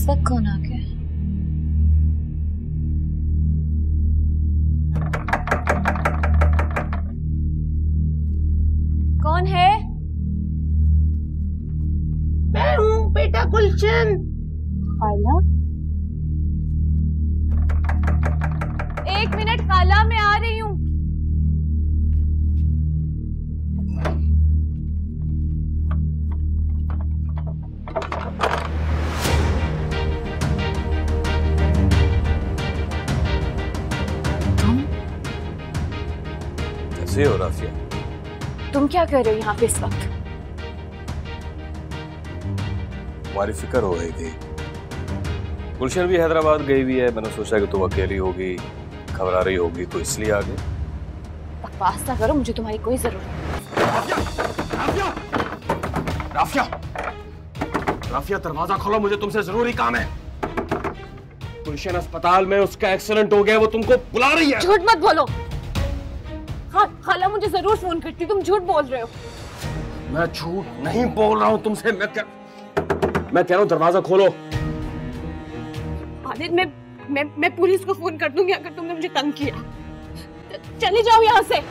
इस वक्त कौन आ गया? कौन है? मैं हूँ बेटा गुलशन। खाला? एक मिनट खाला, मैं आ रही हूँ। कैसे हो राफिया? तुम क्या कर रहे हो यहाँ पे इस वक्त? तुम्हारी फिक्र हो रही थी। गुलशन भी हैदराबाद गई हुई है, मैंने सोचा कि तुम अकेली होगी, घबरा रही होगी, तो इसलिए आ गई। बकवास ना करो, मुझे तुम्हारी कोई जरूरत नहीं। राफिया! राफिया! राफिया दरवाजा खोलो, मुझे तुमसे जरूरी काम है। गुलशन अस्पताल में उसका एक्सीडेंट हो गया, वो तुमको बुला रही है। झूठ मत बोलो। खाला मुझे जरूर फोन करती, तुम झूठ बोल रहे हो। मैं झूठ नहीं बोल रहा हूँ तुमसे, मैं कह रहा हूँ दरवाजा खोलो। आदिल, मैं पुलिस को फोन कर दूंगी अगर तुमने मुझे तंग किया। चले जाओ यहाँ से।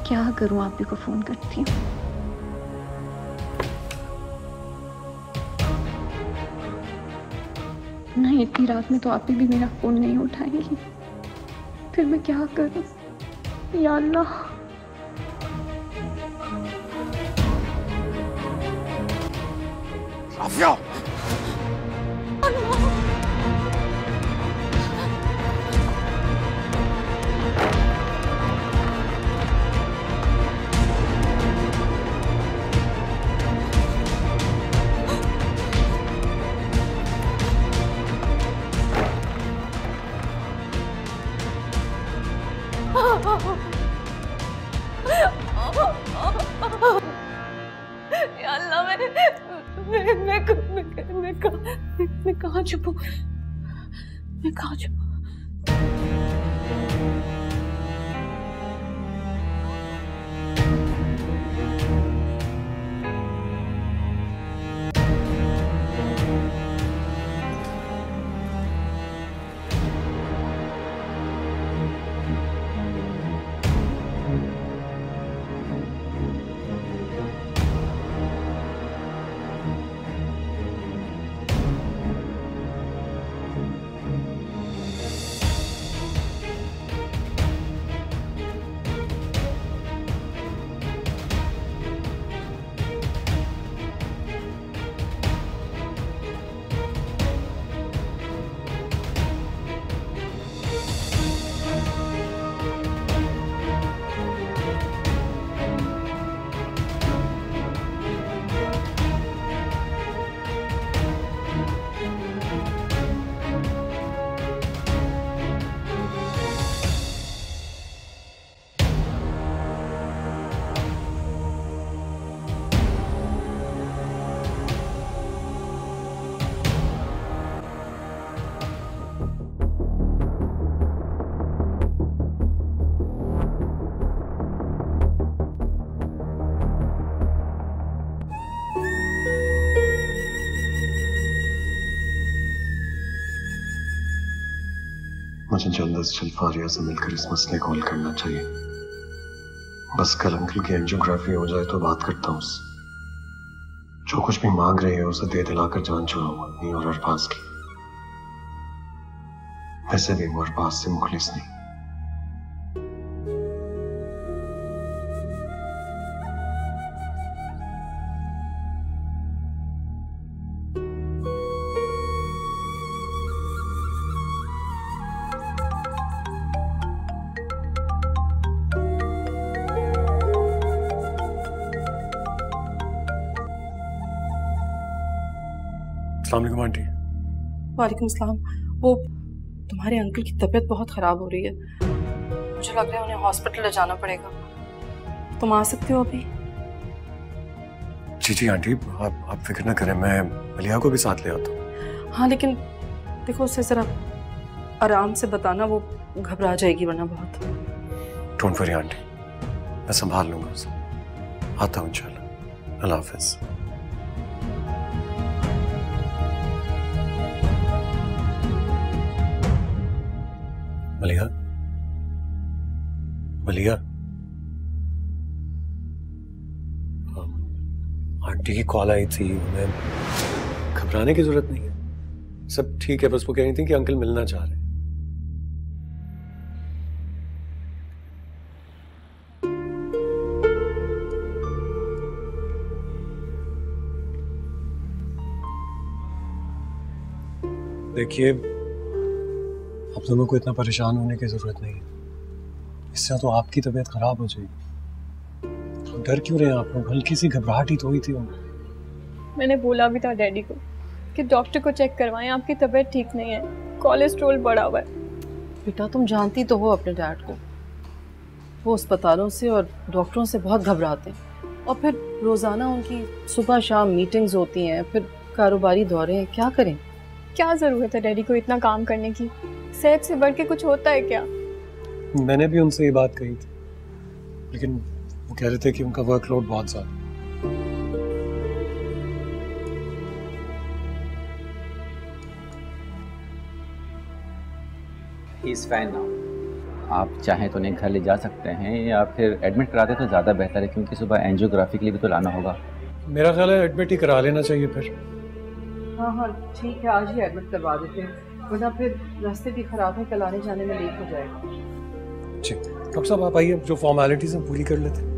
क्या करूं, आप ही को फोन करती हूँ। नहीं, इतनी रात में तो आप ही भी मेरा फोन नहीं उठाएंगी, फिर मैं क्या करूं? या अल्लाह। राफिया! अल्लाह, मैं कहाँ छुपूं? मैं कहाँ छुपूं? मुझे जल्द से जल्द फारिया से मिलकर इस मसले को हल करना चाहिए। बस कल अंकल की एंजियोग्राफी हो जाए तो बात करता हूँ उससे। जो कुछ भी मांग रही है उसे दे दिलाकर जान छुड़ाऊंगा अपनी और अरबाज की। वैसे भी वो अरबाज से मुखलिस नहीं। अस्सलाम वालेकुम आंटी। वालेकुम सलाम। वो तुम्हारे अंकल की तबीयत बहुत ख़राब हो रही है, मुझे लग रहा है उन्हें हॉस्पिटल ले जाना पड़ेगा। तुम आ सकते हो अभी? जी जी आंटी, आप फिक्र ना करें, मैं अलिया को भी साथ ले आता हूँ। हाँ, लेकिन देखो उसे ज़रा आराम से बताना, वो घबरा जाएगी वरना बहुत। डोंट वरी आंटी, मैं संभाल लूंगा उसे। आता हूँ इंशाल्लाह। अल्लाह हाफिज। मलिहा, मलिहा, आंटी की कॉल आई थी, उन्हें घबराने की जरूरत नहीं है, सब ठीक है। बस वो कह रही थी कि अंकल मिलना चाह रहे हैं। देखिए, आप दोनों को इतना परेशान होने की जरूरत नहीं है, इससे तो आपकी तबीयत खराब हो जाएगी। डर क्यों रहे हैं आप लोग? हल्की सी घबराहट ही तो हुई थी उन्हें। मैंने बोला भी था डैडी को कि डॉक्टर को चेक करवाएं, आपकी तबीयत ठीक नहीं है, कोलेस्ट्रॉल बढ़ा हुआ है। बेटा तुम जानती तो हो अपने डैड को, वो अस्पतालों से और डॉक्टरों से बहुत घबराते हैं, और फिर रोज़ाना उनकी सुबह शाम मीटिंग्स होती हैं, फिर कारोबारी दौरे हैं। क्या करें? क्या ज़रूरत है डैडी को इतना काम करने की? सेहत से बढ़ के कुछ होता है क्या? मैंने भी उनसे ये बात कही थी, लेकिन वो कह रहे थे कि उनका वर्कलोड बहुत ज्यादा। He is fine now. आप चाहें तो उन्हें घर ले जा सकते हैं, या फिर एडमिट कराते तो ज़्यादा बेहतर है, क्योंकि सुबह एंजियोग्राफी के लिए भी तो लाना होगा। मेरा ख्याल है एडमिट ही करा लेना चाहिए फिर। हाँ हाँ ठीक है, आज ही एडमिट करवा देते हैं, वरना फिर रास्ते भी खराब है, कल आने जाने में लेट हो जाएगा। ठीक, डॉक्टर साहब आप आइए, जो फॉर्मेलिटीज हैं पूरी कर लेते हैं।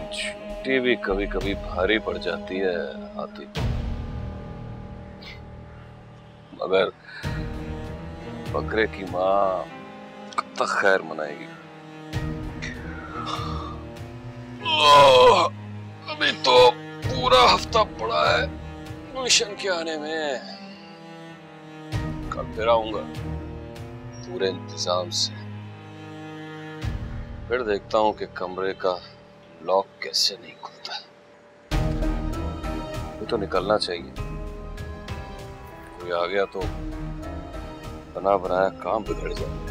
छुट्टी भी कभी कभी भारी पड़ जाती है हाथी, मगर बकरे की माँ कब तक खैर मनाएगी। अभी तो पूरा हफ्ता पड़ा है मिशन के आने में। कल फिर आऊंगा पूरे इंतजाम से, फिर देखता हूं कि कमरे का लॉक कैसे नहीं खुलता। ये तो निकलना चाहिए, कोई आ गया तो बना बनाया काम बिगड़ जाए।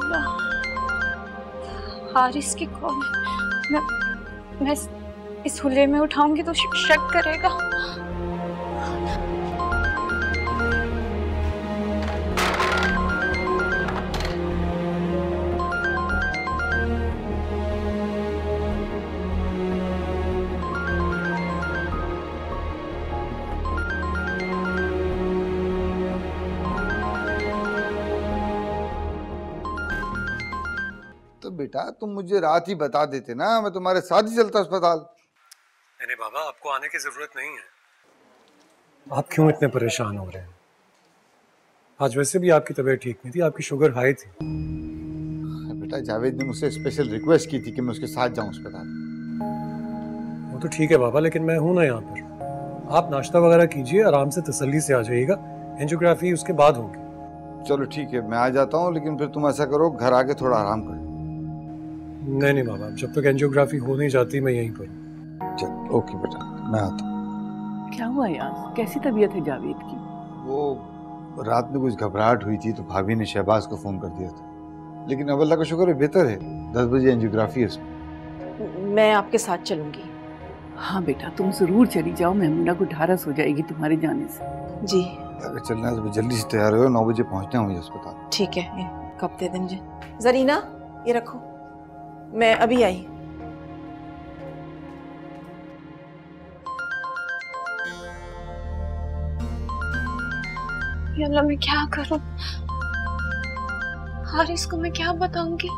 अल्लाह, हारिस की कॉल है। मैं इस हुल्ले में उठाऊंगी तो शक करेगा। तो बेटा तुम मुझे रात ही बता देते ना, मैं तुम्हारे साथ ही चलता अस्पताल। नहीं बाबा, आपको आने की जरूरत नहीं है। आप क्यों इतने परेशान हो रहे हैं? आज वैसे भी आपकी तबीयत ठीक नहीं थी, आपकी शुगर हाई थी। बेटा जावेद ने मुझसे स्पेशल रिक्वेस्ट की थी कि मैं उसके साथ जाऊं अस्पताल। वो तो ठीक है बाबा, लेकिन मैं हूं ना यहाँ पर। आप नाश्ता वगैरह कीजिए, आराम से तसल्ली से आ जाइएगा। एंजियोग्राफी उसके बाद होगी। चलो ठीक है, मैं आ जाता हूँ, लेकिन फिर तुम ऐसा करो, घर आके थोड़ा आराम कर लो। नहीं बाबा, जब तक एंजियोग्राफी हो नहीं जाती मैं यहीं पर हूँ। चल ओके बेटा, मैं आता हूँ। क्या हुआ यार, कैसी तबीयत है जावेद की? वो रात में कुछ घबराहट हुई थी तो भाभी ने शहबाज को फोन कर दिया था, लेकिन अब अल्लाह का शुक्र है बेहतर है। 10 बजे एंजियोग्राफी है उसमें। मैं आपके साथ चलूंगी। हाँ बेटा, तुम जरूर चली जाओ, मेमूना को ढारस हो जाएगी तुम्हारे जाने से। जी अगर चलना है तो जल्दी से तैयार हो, 9 बजे पहुंचना है मुझे अस्पताल। ठीक है, कब दे दें मुझे? जरीना ये रखो, मैं अभी आई। अल्लाह, मैं क्या करूं? हारिस को मैं क्या बताऊंगी?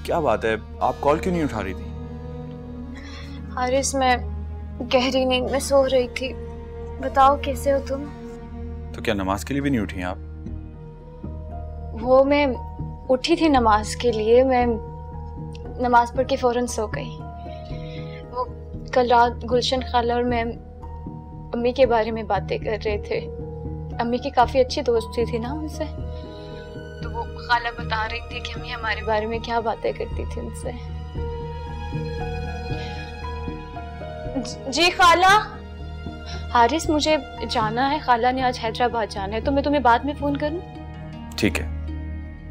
क्या बात है, आप कॉल क्यों नहीं उठा रही थी? हारिस, मैं गहरी नींद में सो रही थी। बताओ कैसे हो तुम? तो क्या नमाज के लिए भी नहीं उठी आप? वो मैं उठी थी नमाज के लिए, मैं नमाज पढ़ के फौरन सो गई। वो कल रात गुलशन खाला और मैं अम्मी के बारे में बातें कर रहे थे। अम्मी की काफ़ी अच्छी दोस्ती थी ना उनसे, तो वो खाला बता रही थी कि अम्मी हमारे बारे में क्या बातें करती थी उनसे। जी खाला। हारिस, मुझे जाना है, खाला ने आज हैदराबाद जाना है, तो मैं तुम्हें बाद में फ़ोन करूं? ठीक है,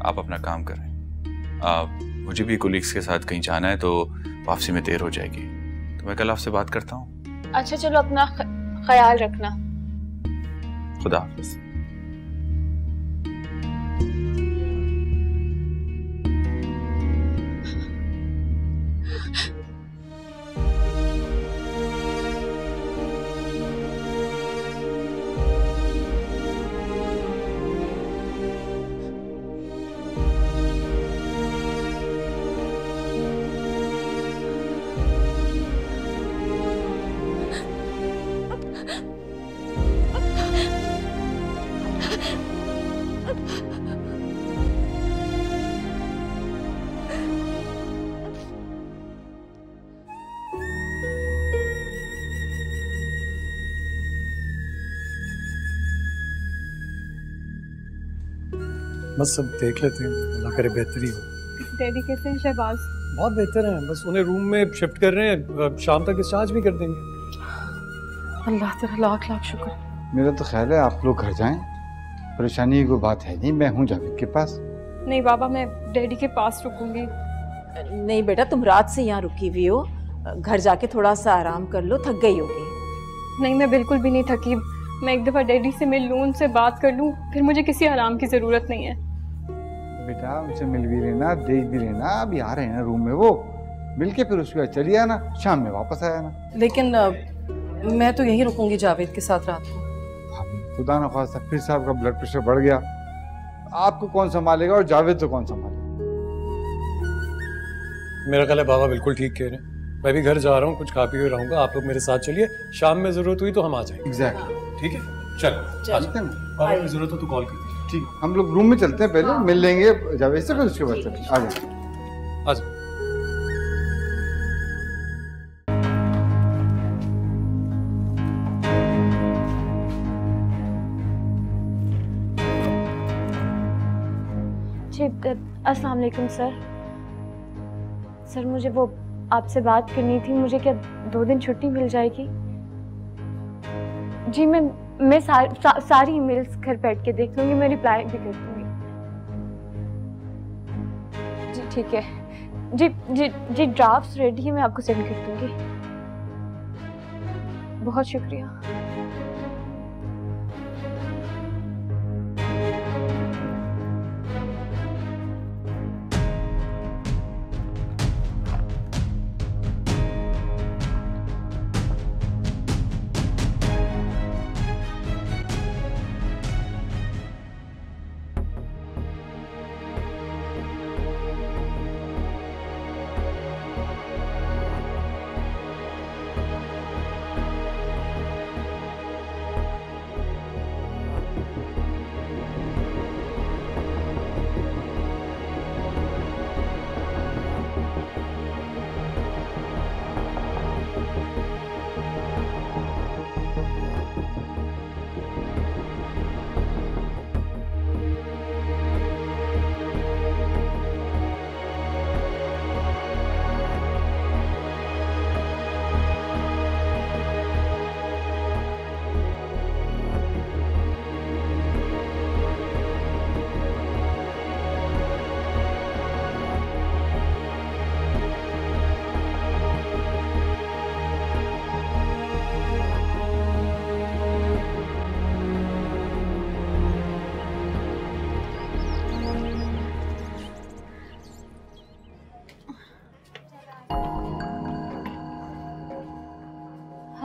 आप अपना काम करें। मुझे भी कोलीग्स के साथ कहीं जाना है, तो वापसी में देर हो जाएगी, तो मैं कल आपसे बात करता हूँ। अच्छा चलो, अपना ख्याल रखना। खुदा हाफिज। बस सब देख लेते हैं, अल्लाह करे बेहतरी हो। डैडी कैसे हैं शहबाज? बहुत बेहतर है, बस उन्हें रूम में शिफ्ट कर रहे हैं, शाम तक डिस्चार्ज भी कर देंगे। अल्लाह तेरा लाख लाख शुक्र। मेरा तो ख्याल है आप लोग घर जाएं, परेशानी की कोई बात है नहीं, मैं हूँ जावेद के पास। नहीं बाबा, मैं डैडी के पास रुकूंगी। नहीं बेटा, तुम रात से यहाँ रुकी हुई हो, घर जाके थोड़ा सा आराम कर लो, थक गई होगी। नहीं, मैं बिल्कुल भी नहीं थकी। मैं एक दफ़ा डैडी से मिल लूँ, उनसे बात कर लूँ, फिर मुझे किसी आराम की ज़रूरत नहीं है। बेटा उनसे मिल भी लेना, देख भी लेना, अभी आ रहे हैं ना रूम में, वो मिल के फिर उसके बाद चलिए आना, शाम में वापस आया ना। लेकिन मैं तो यहीं रुकूंगी जावेद के साथ रात को। खुदा न ख्वास्ता फिर से आपका ब्लड प्रेशर बढ़ गया, आपको कौन संभालेगा और जावेद तो कौन संभालेगा? मेरा ख्याल है बाबा बिल्कुल ठीक कह रहे हैं। मैं भी घर जा रहा हूँ, कुछ खा पी के रहूंगा, आप लोग मेरे साथ चलिए, शाम में जरूरत हुई तो हम आ जाएंगे। एग्जैक्टली, ठीक है, चलो बाबा कोई जरूरत हो तो कॉल कीजिए। ठीक, हम लोग रूम में चलते हैं, पहले मिल लेंगे जावेद से, फिर उसके बाद चलेंगे। आ जाए, आ जाओ। जी अस्सलाम वालेकुम सर। सर मुझे वो आपसे बात करनी थी, मुझे क्या 2 दिन छुट्टी मिल जाएगी? जी मैं सारी ईमेल्स घर बैठ के देख लूंगी, मैं रिप्लाई भी कर दूंगी। जी ठीक है। जी ड्राफ्ट्स रेडी है, मैं आपको सेंड कर दूंगी। बहुत शुक्रिया।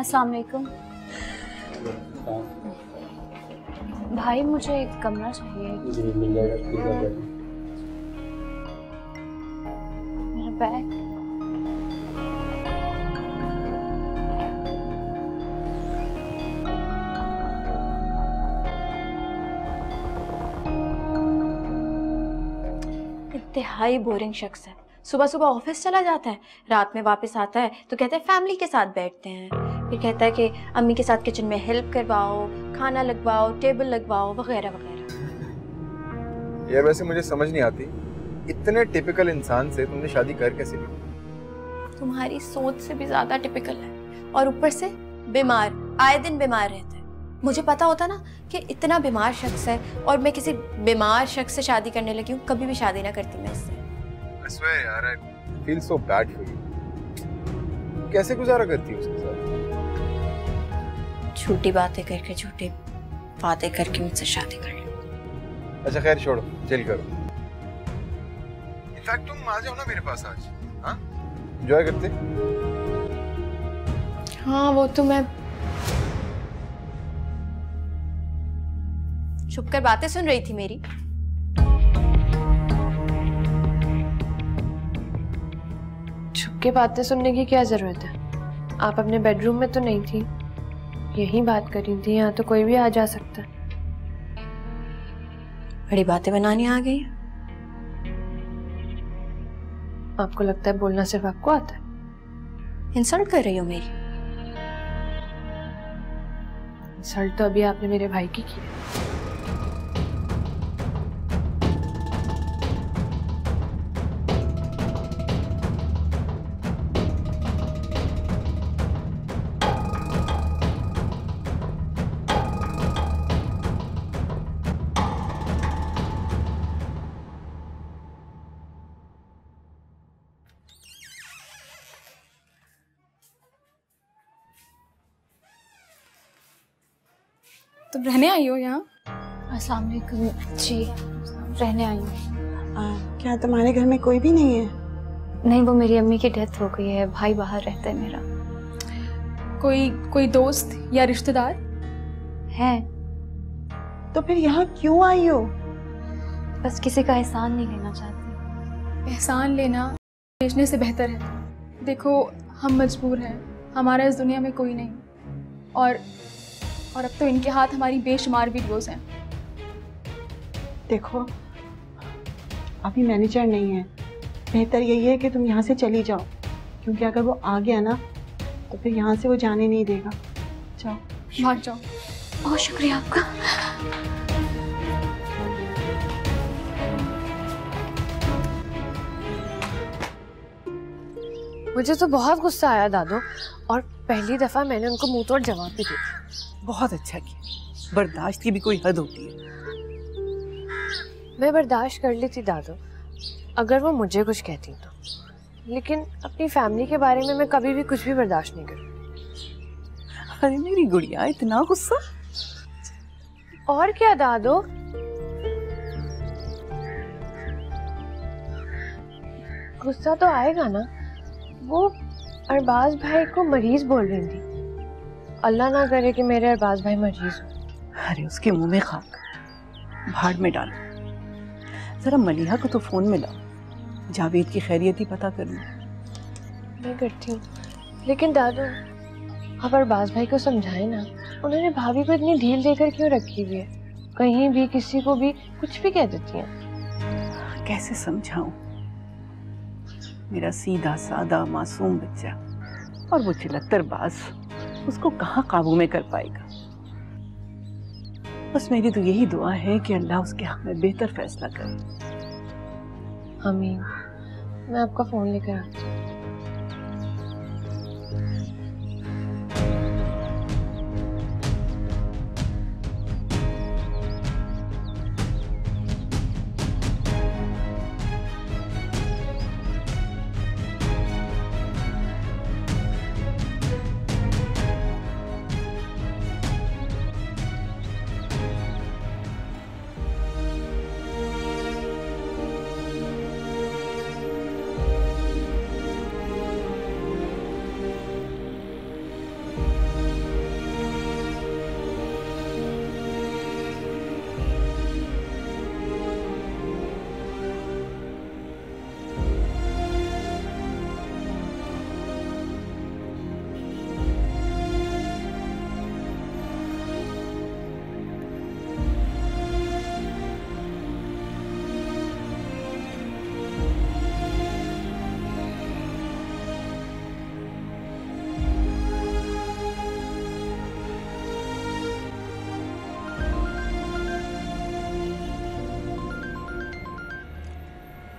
अस्सलाम वालेकुम भाई, मुझे एक कमरा चाहिए। जी मिल जाएगा। मेरा बैग। इंतहाई बोरिंग शख्स है। सुबह सुबह ऑफिस चला जाता है, रात में वापस आता है तो कहता है फैमिली के साथ बैठते हैं, फिर कहता है कि अम्मी के साथ किचन में हेल्प करवाओ, खाना लगवाओ, टेबल लगवाओ, वगैरह वगैरह। यार वैसे मुझे समझ नहीं आती, इतने टिपिकल इंसान से तुमने शादी कर कैसे ली? तुम्हारी सोच से भी ज्यादा टिपिकल है, और ऊपर से बीमार, आए दिन बीमार रहता है। मुझे पता होता ना कि इतना बीमार शख्स है और मैं किसी बीमार शख्स से शादी करने लगी हूँ, कभी भी शादी ना करती मैं इससे। I swear यार, I feel so bad for you. कैसे गुजारा करती है उसके साथ? झूठी बातें करके, झूठी बातें करके मुझसे शादी कर ली। अच्छा खैर छोड़ो, चिल करो। इनफैक्ट तुम आ जाओ ना मेरे पास आज, हाँ? एंजॉय करते? हाँ वो तो मैं छुप कर बातें सुन रही थी मेरी। छुप के बातें सुनने की क्या जरूरत है? आप अपने बेडरूम में तो नहीं थी, यही बात कर रही थी, यहाँ तो कोई भी आ जा सकता है। बड़ी बातें बनानी आ गई। आपको लगता है बोलना सिर्फ आपको आता है? इंसल्ट कर रही हो मेरी? इंसल्ट तो अभी आपने मेरे भाई की है। तुम रहने आई हो यहाँ? अस्सलाम वालेकुम जी, रहने आई हूँ। क्या तुम्हारे घर में कोई भी नहीं है? नहीं, वो मेरी अम्मी की डेथ हो गई है, भाई बाहर रहता है मेरा। कोई दोस्त या रिश्तेदार है? तो फिर यहाँ क्यों आई हो? बस किसी का एहसान नहीं लेना चाहती। एहसान लेना बेचने से बेहतर है। देखो हम मजबूर हैं, हमारा इस दुनिया में कोई नहीं, और अब तो इनके हाथ हमारी बेशुमार वीडियोस हैं। देखो अभी मैनेजर नहीं है, बेहतर यही है कि तुम यहाँ से चली जाओ, क्योंकि अगर वो आ गया ना तो फिर यहाँ से वो जाने नहीं देगा। जाओ, भाग जाओ। बहुत शुक्रिया आपका। मुझे तो बहुत गुस्सा आया दादू, और पहली दफा मैंने उनको मुंह तोड़ जवाब भी दिया। बहुत अच्छा किया, बर्दाश्त की भी कोई हद होती है। मैं बर्दाश्त कर ली थी दादू, अगर वो मुझे कुछ कहती तो, लेकिन अपनी फैमिली के बारे में मैं कभी भी कुछ भी बर्दाश्त नहीं करूँ। अरे मेरी गुड़िया, इतना गुस्सा? और क्या दादू, गुस्सा तो आएगा ना। वो अरबाज भाई को मरीज बोल रही थी, अल्लाह ना करे कि मेरे अरबाज भाई मरीज हो। अरे उसके मुंह में खाक, भाड़ में डालो। जरा मलिहा को तो फोन मिला, जावेद की खैरियत ही पता कर लूं। मैं करती हूँ, लेकिन दादू आप अरबाज भाई को समझाए ना, उन्होंने भाभी को इतनी ढील देकर क्यों रखी हुई है? कहीं भी किसी को भी कुछ भी कह देती हैं। कैसे समझाऊं? मेरा सीधा सादा मासूम बच्चा, और वो चिलत्तर बाज, उसको कहाँ काबू में कर पाएगा? बस मेरी तो यही दुआ है कि अल्लाह उसके हक में बेहतर फैसला करे। आमीन। मैं आपका फोन लेकर आती हूँ।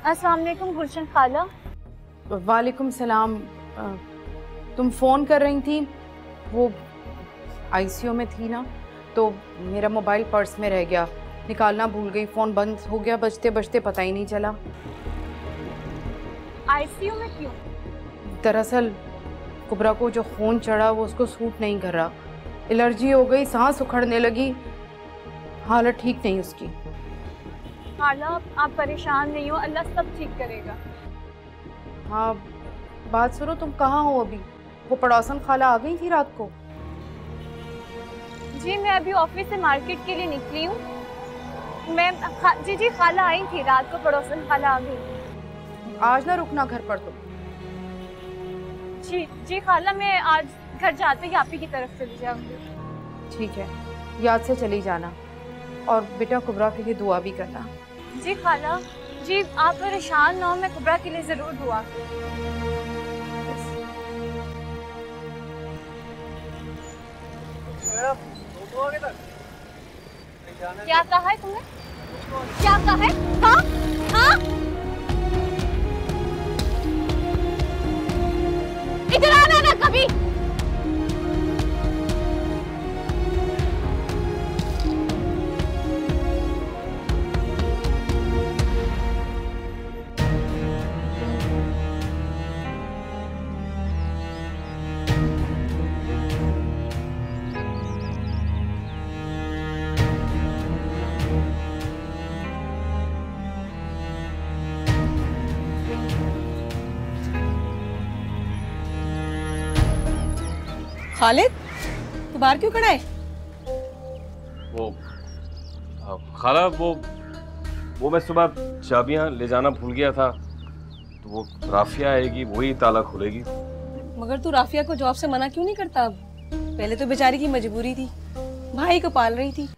अस्सलाम वालेकुम गुलशन खाला। वालेकुम सलाम। तुम फ़ोन कर रही थी? वो आईसीयू में थी ना, तो मेरा मोबाइल पर्स में रह गया, निकालना भूल गई, फ़ोन बंद हो गया, बजते बजते पता ही नहीं चला। आईसीयू में क्यों? दरअसल कुबरा को जो खून चढ़ा वो उसको सूट नहीं कर रहा, एलर्जी हो गई, सांस उखड़ने लगी, हालत ठीक नहीं उसकी। खाला आप परेशान नहीं हो, अल्लाह सब ठीक करेगा। हाँ बात सुनो, तुम कहाँ हो अभी? वो पड़ोसन खाला आ गई थी रात को? जी मैं अभी ऑफिस से मार्केट के लिए निकली हूँ। मैं जी खाला आई थी रात को, पड़ोसन खाला आ गई। आज ना रुकना घर पर तुम। जी खाला, मैं आज घर जाते ही आप ही की तरफ चली जाऊंगी। ठीक है, याद से चली जाना, और बेटा कुबरा के लिए दुआ भी करना। जी खाला, जी आप परेशान ना हो, मैं कुबरा के लिए जरूर दुआ। क्या कहा है तुमने? क्या कहा है? हाँ हाँ, इधर आना ना कभी। खालिद, तू बाहर क्यों खड़ा है? वो खाला, वो मैं सुबह चाबियां ले जाना भूल गया था, तो वो राफिया आएगी, वही ताला खोलेगी। मगर तू राफिया को जॉब से मना क्यों नहीं करता? अब पहले तो बेचारी की मजबूरी थी, भाई को पाल रही थी।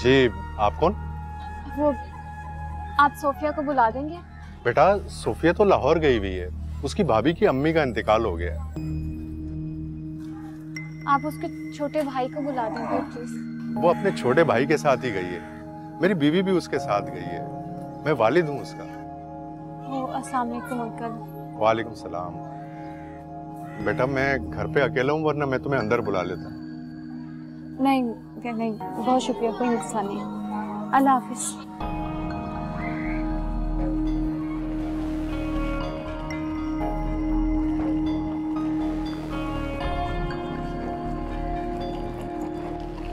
जी, आप कौन? वो आप सोफिया को बुला देंगे? बेटा, सोफिया तो लाहौर गई हुई है, उसकी भाभी की अम्मी का इंतकाल हो गया है। आप उसके छोटे भाई को बुला देंगे प्लीज? वो अपने छोटे भाई के साथ ही गई है, मेरी बीवी भी उसके साथ गई है, मैं वालिद हूँ उसका। अस्सलाम वालेकुम अंकल। वालेकुम सलाम। बेटा मैं घर पे अकेला हूँ, वरना मैं तुम्हें अंदर बुला लेता। नहीं नहीं, बहुत शुक्रिया, कोई मसला नहीं। अल्लाह हाफिज।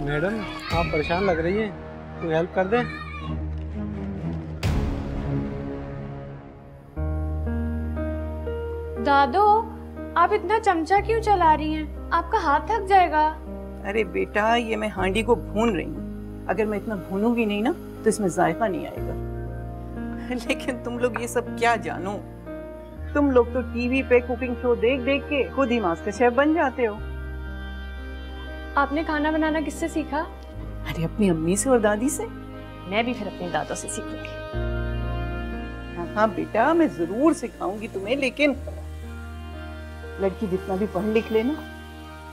मैडम आप परेशान लग रही हैं, कोई हेल्प कर दें? दादू, आप इतना चमचा क्यों चला रही हैं? आपका हाथ थक जाएगा। अरे बेटा, ये मैं हांडी को भून रही हूँ, अगर मैं इतना भूनूंगी नहीं ना तो इसमें जायका नहीं आएगा। लेकिन तुम लोग ये सब क्या जानो, तुम लोग तो टीवी पे कुकिंग शो देख देख के खुद ही मास्टर शेफ बन जाते हो। आपने खाना बनाना किससे सीखा? अरे अपनी अम्मी से और दादी से। मैं भी फिर अपने दादों से सीखूंगी। हाँ बेटा, मैं जरूर सिखाऊंगी तुम्हें, लेकिन लड़की जितना भी पढ़ लिख ले ना,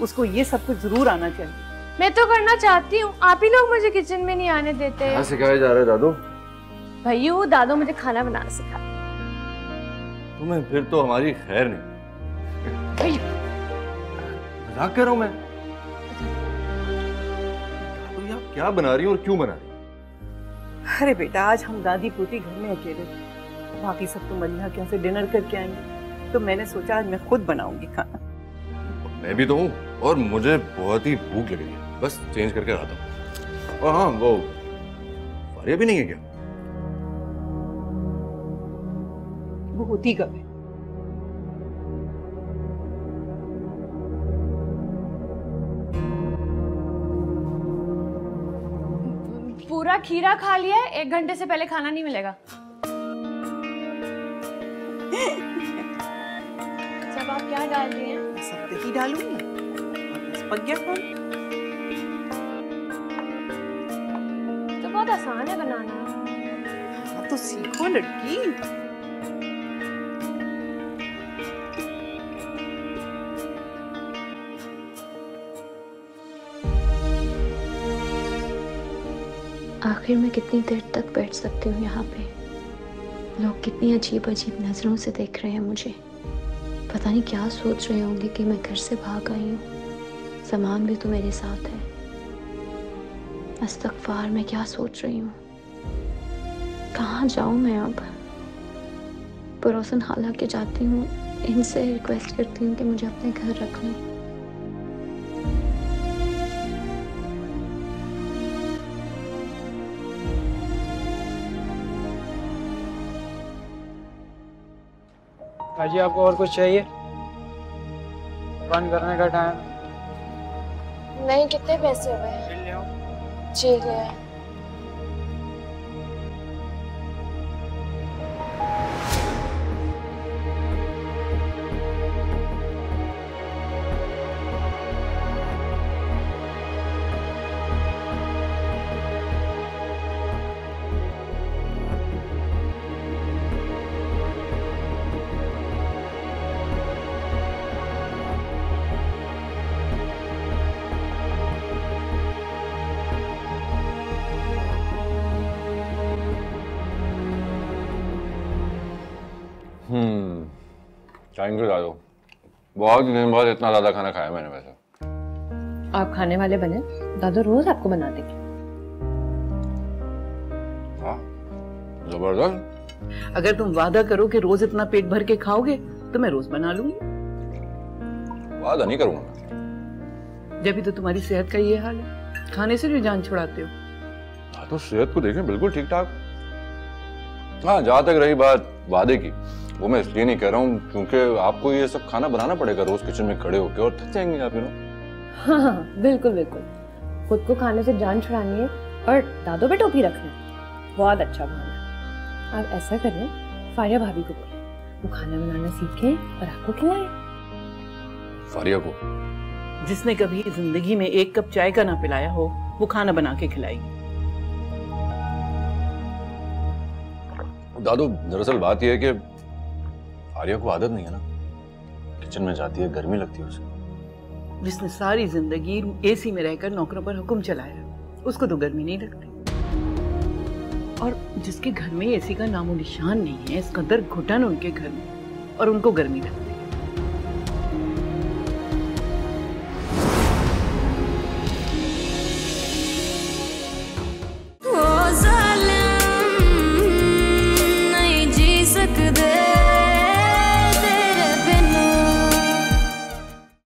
उसको ये सब कुछ जरूर आना चाहिए। मैं तो करना चाहती हूँ, आप ही लोग मुझे किचन में नहीं आने देते। कहाँ सिखाया जा रहा है दादू? भैया दादू मुझे खाना बनाना सिखा। तुम्हें फिर तो हमारी खैर नहीं। मजाक कर रहा हूँ मैं। तो आप क्या बना रही हो और क्यों बना रही हो? अरे बेटा, आज हम दादी पोती घर में अकेले थे, बाकी सब तो मलिहा के यहाँ से डिनर करके आएंगे, तो मैंने सोचा आज मैं खुद बनाऊंगी खाना। मैं भी तो हूँ और मुझे बहुत ही भूख लग रही है, बस चेंज करके आता हूँ। और हाँ, वो फारिया भी नहीं है क्या? वो होती कब है? पूरा खीरा खा लिया है, 1 घंटे से पहले खाना नहीं मिलेगा। सब आप क्या डाल रही हैं? सब दही डालूंगी, पक गया खाना। तो बहुत आसान है बनाना। हाँ तो सीखो लड़की। आखिर मैं कितनी देर तक बैठ सकती हूँ यहाँ पे? लोग कितनी अजीब अजीब नजरों से देख रहे हैं मुझे। पता नहीं क्या सोच रहे होंगे कि मैं घर से भाग आई हूँ। सामान भी तो मेरे साथ है। अस्तगफार, मैं क्या सोच रही हूँ? कहाँ जाऊँ मैं अब? पड़ोसन खाला के जाती हूँ, इनसे रिक्वेस्ट करती हूँ कि मुझे अपने घर रख लें। जी आपको और कुछ चाहिए? बंद करने का टाइम? नहीं, कितने पैसे हुए? जी ले आए। थैंक यू दादू, बहुत दिन बाद इतना ज्यादा खाना खाया मैंने। वैसे आप खाने वाले बने, दादू रोज आपको बना देंगे। हाँ, जबरदस्त। अगर तुम वादा करो कि रोज इतना पेट भर के खाओगे तो मैं रोज बना लूंगी। वादा नहीं करूंगा। जब भी तो तुम्हारी सेहत का ये हाल है, खाने से जो जान छुड़ाते हो। हाँ तो सेहत को देखें, बिल्कुल ठीक ठाक। हाँ, जहाँ तक रही बात वादे की, वो मैं इसलिए नहीं कह रहा हूँ क्योंकि आपको ये सब खाना बनाना पड़ेगा रोज किचन में खड़े होकर, और थक जाएंगे आप। हाँ, बिल्कुल बिल्कुल। खुद को खाने से जान छुड़ानी है और दादू पे टोपी रखना है। बहुत अच्छा खाना। आप ऐसा करें, फारिया भाभी को बोलें, वो खाना बनाना सीखे और आपको खिलाए। फारिया को? जिसने कभी जिंदगी में 1 कप चाय का ना पिलाया हो, वो खाना बना के खिलाएगी। दादू दरअसल बात यह है कि आर्या को आदत नहीं है ना, किचन में जाती है, गर्मी लगती है उसे। जिसने सारी जिंदगी एसी में रहकर नौकरों पर हुक्म चलाया, उसको तो गर्मी नहीं लगती। और जिसके घर में एसी का नामो निशान नहीं है, इस कदर घुटन उनके घर में, और उनको गर्मी लगती है।